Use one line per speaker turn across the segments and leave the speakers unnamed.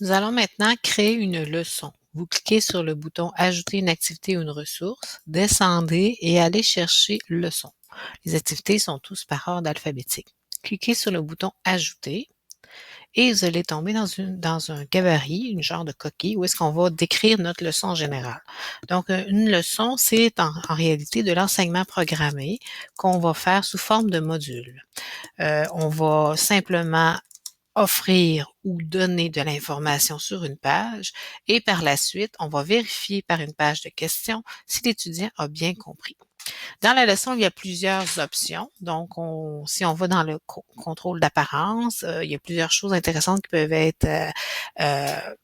Nous allons maintenant créer une leçon. Vous cliquez sur le bouton Ajouter une activité ou une ressource, descendez et allez chercher Leçon. Les activités sont tous par ordre alphabétique. Cliquez sur le bouton Ajouter et vous allez tomber dans un gabarit, une genre de coquille, où est-ce qu'on va décrire notre leçon générale. Donc, une leçon, c'est en réalité de l'enseignement programmé qu'on va faire sous forme de modules. On va simplement offrir ou donner de l'information sur une page et par la suite, on va vérifier par une page de questions si l'étudiant a bien compris. Dans la leçon, il y a plusieurs options. Donc, si on va dans le contrôle d'apparence, il y a plusieurs choses intéressantes qui peuvent être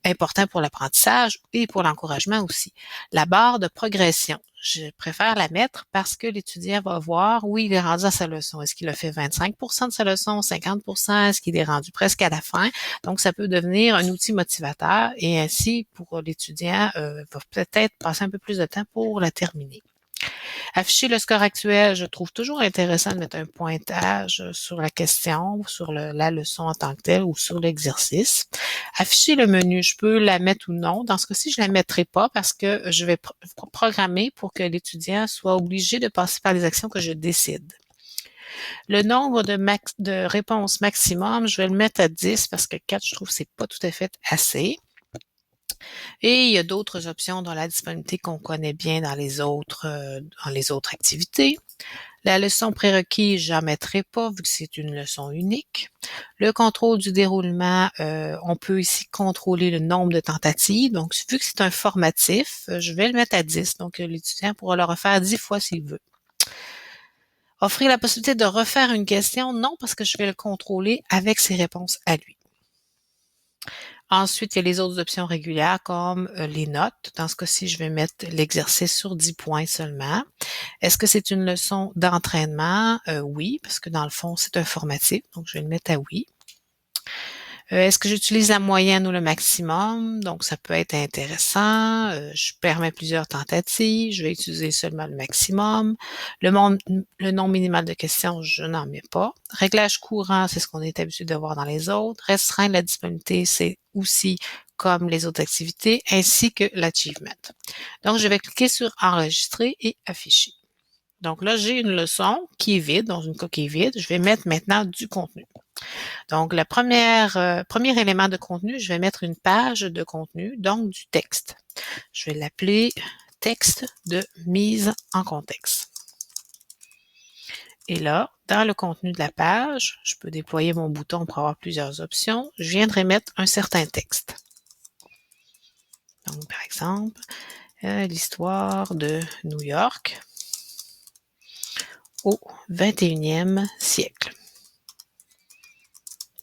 importantes pour l'apprentissage et pour l'encouragement aussi. La barre de progression, je préfère la mettre parce que l'étudiant va voir où il est rendu à sa leçon. Est-ce qu'il a fait 25% de sa leçon, 50%? Est-ce qu'il est rendu presque à la fin? Donc, ça peut devenir un outil motivateur et ainsi, pour l'étudiant, va peut-être passer un peu plus de temps pour la terminer. Afficher le score actuel, je trouve toujours intéressant de mettre un pointage sur la question, sur la leçon en tant que telle ou sur l'exercice. Afficher le menu, je peux la mettre ou non. Dans ce cas-ci, je la mettrai pas parce que je vais programmer pour que l'étudiant soit obligé de passer par les actions que je décide. Le nombre de réponses maximum, je vais le mettre à 10 parce que 4, je trouve que c'est pas tout à fait assez. Et il y a d'autres options dans la disponibilité qu'on connaît bien dans les autres activités. La leçon prérequis, j'en mettrai pas vu que c'est une leçon unique. Le contrôle du déroulement, on peut ici contrôler le nombre de tentatives. Donc, vu que c'est un formatif, je vais le mettre à 10. Donc, l'étudiant pourra le refaire 10 fois s'il veut. Offrir la possibilité de refaire une question, non, parce que je vais le contrôler avec ses réponses à lui. Ensuite, il y a les autres options régulières comme les notes. Dans ce cas-ci, je vais mettre l'exercice sur 10 points seulement. Est-ce que c'est une leçon d'entraînement? Oui, parce que dans le fond, c'est un formatif, donc je vais le mettre à oui. Est-ce que j'utilise la moyenne ou le maximum? Donc, ça peut être intéressant. Je permets plusieurs tentatives. Je vais utiliser seulement le maximum. Le nombre minimal de questions, je n'en mets pas. Réglage courant, c'est ce qu'on est habitué de voir dans les autres. Restreindre la disponibilité, c'est aussi comme les autres activités, ainsi que l'achievement. Donc, je vais cliquer sur Enregistrer et Afficher. Donc là, j'ai une leçon qui est vide, dans une coquille vide. Je vais mettre maintenant du contenu. Donc, le premier élément de contenu, je vais mettre une page de contenu, donc du texte. Je vais l'appeler texte de mise en contexte. Et là, dans le contenu de la page, je peux déployer mon bouton pour avoir plusieurs options. Je viendrai mettre un certain texte. Donc, par exemple, l'histoire de New York au 21e siècle.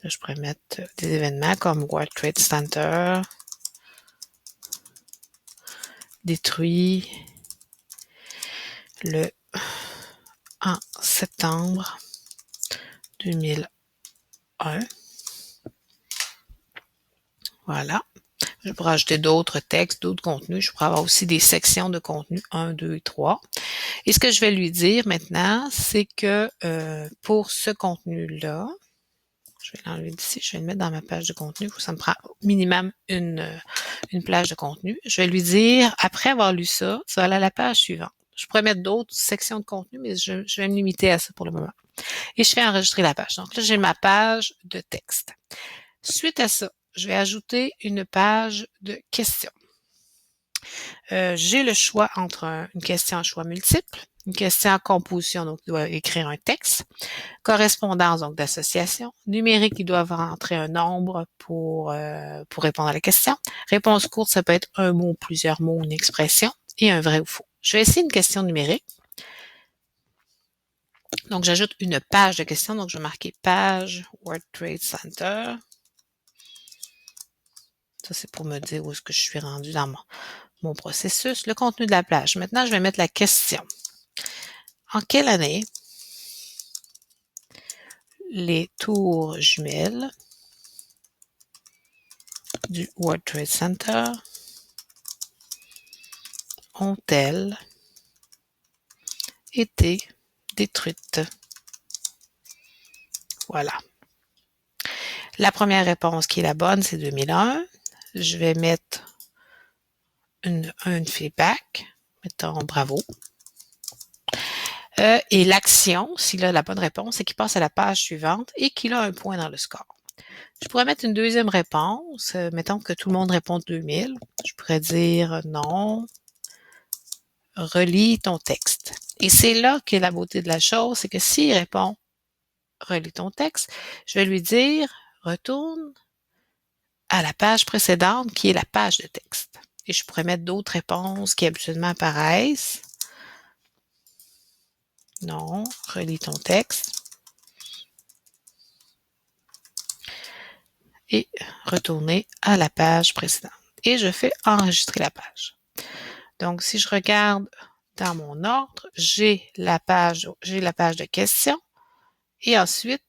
Là, je pourrais mettre des événements comme World Trade Center détruit le en septembre 2001. Voilà. Je pourrais ajouter d'autres textes, d'autres contenus. Je pourrais avoir aussi des sections de contenu 1, 2 et 3. Et ce que je vais lui dire maintenant, c'est que pour ce contenu-là, je vais l'enlever d'ici, je vais le mettre dans ma page de contenu. Ça me prend au minimum une plage de contenu. Je vais lui dire, après avoir lu ça, ça va aller à la page suivante. Je pourrais mettre d'autres sections de contenu, mais je vais me limiter à ça pour le moment. Et je fais enregistrer la page. Donc là, j'ai ma page de texte. Suite à ça, je vais ajouter une page de questions. J'ai le choix entre une question à choix multiple, une question à composition, donc il doit écrire un texte, correspondance, donc d'association, numérique, il doit rentrer un nombre pour répondre à la question. Réponse courte, ça peut être un mot, plusieurs mots, une expression, et un vrai ou faux. Je vais essayer une question numérique. Donc, j'ajoute une page de questions. Donc, je vais marquer page World Trade Center. Ça, c'est pour me dire où est-ce que je suis rendu dans mon processus. Le contenu de la plage. Maintenant, je vais mettre la question. En quelle année les tours jumelles du World Trade Center ont-elles été détruites? Voilà. La première réponse qui est la bonne, c'est 2001. je vais mettre un feedback, mettons bravo. Et l'action, s'il a la bonne réponse, c'est qu'il passe à la page suivante et qu'il a un point dans le score. Je pourrais mettre une deuxième réponse, mettons que tout le monde répond 2000. Je pourrais dire non, relis ton texte. Et c'est là qu'est la beauté de la chose, c'est que s'il répond relis ton texte, je vais lui dire retourne à la page précédente qui est la page de texte. Et je pourrais mettre d'autres réponses qui habituellement apparaissent. Non, relis ton texte. Et retourner à la page précédente. Et je fais enregistrer la page. Donc, si je regarde dans mon ordre, j'ai la page de questions et ensuite,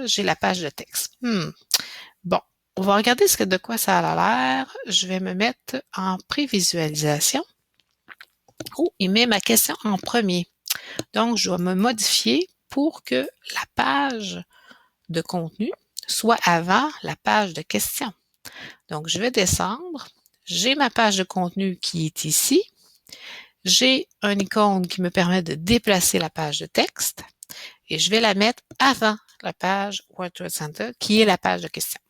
j'ai la page de texte. Bon, on va regarder de quoi ça a l'air. Je vais me mettre en prévisualisation. Oh, il met ma question en premier. Donc, je dois me modifier pour que la page de contenu soit avant la page de questions. Donc, je vais descendre. J'ai ma page de contenu qui est ici. J'ai un icône qui me permet de déplacer la page de texte et je vais la mettre avant la page World Trade Center qui est la page de questions.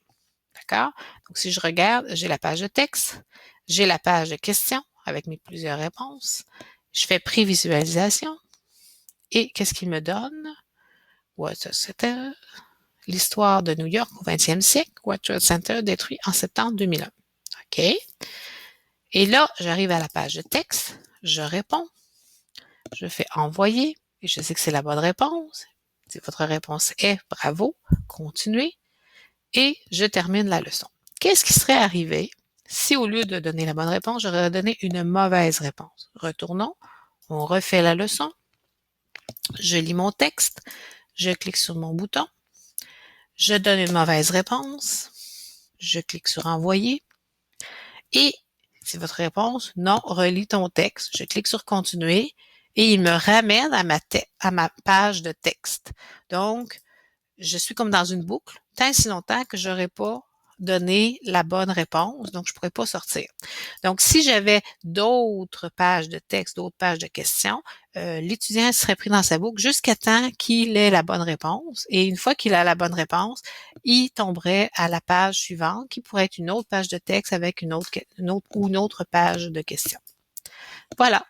D'accord? Donc, si je regarde, j'ai la page de texte, j'ai la page de questions avec mes plusieurs réponses. Je fais prévisualisation et qu'est-ce qu'il me donne? World Trade Center, l'histoire de New York au 20e siècle, World Trade Center détruit en septembre 2001. OK? Et là, j'arrive à la page de texte, je réponds, je fais envoyer et je sais que c'est la bonne réponse. Si votre réponse est bravo, continuez et je termine la leçon. Qu'est-ce qui serait arrivé si au lieu de donner la bonne réponse, j'aurais donné une mauvaise réponse? Retournons, on refait la leçon, je lis mon texte, je clique sur mon bouton, je donne une mauvaise réponse, je clique sur envoyer et si votre réponse, non, relis ton texte, je clique sur continuer et il me ramène à ma page de texte. Donc, je suis comme dans une boucle, tant et si longtemps que j'aurais pas donné la bonne réponse, donc je pourrais pas sortir. Donc, si j'avais d'autres pages de texte, d'autres pages de questions, l'étudiant serait pris dans sa boucle jusqu'à temps qu'il ait la bonne réponse. Et une fois qu'il a la bonne réponse, il tomberait à la page suivante, qui pourrait être une autre page de texte avec une autre page de questions. Voilà.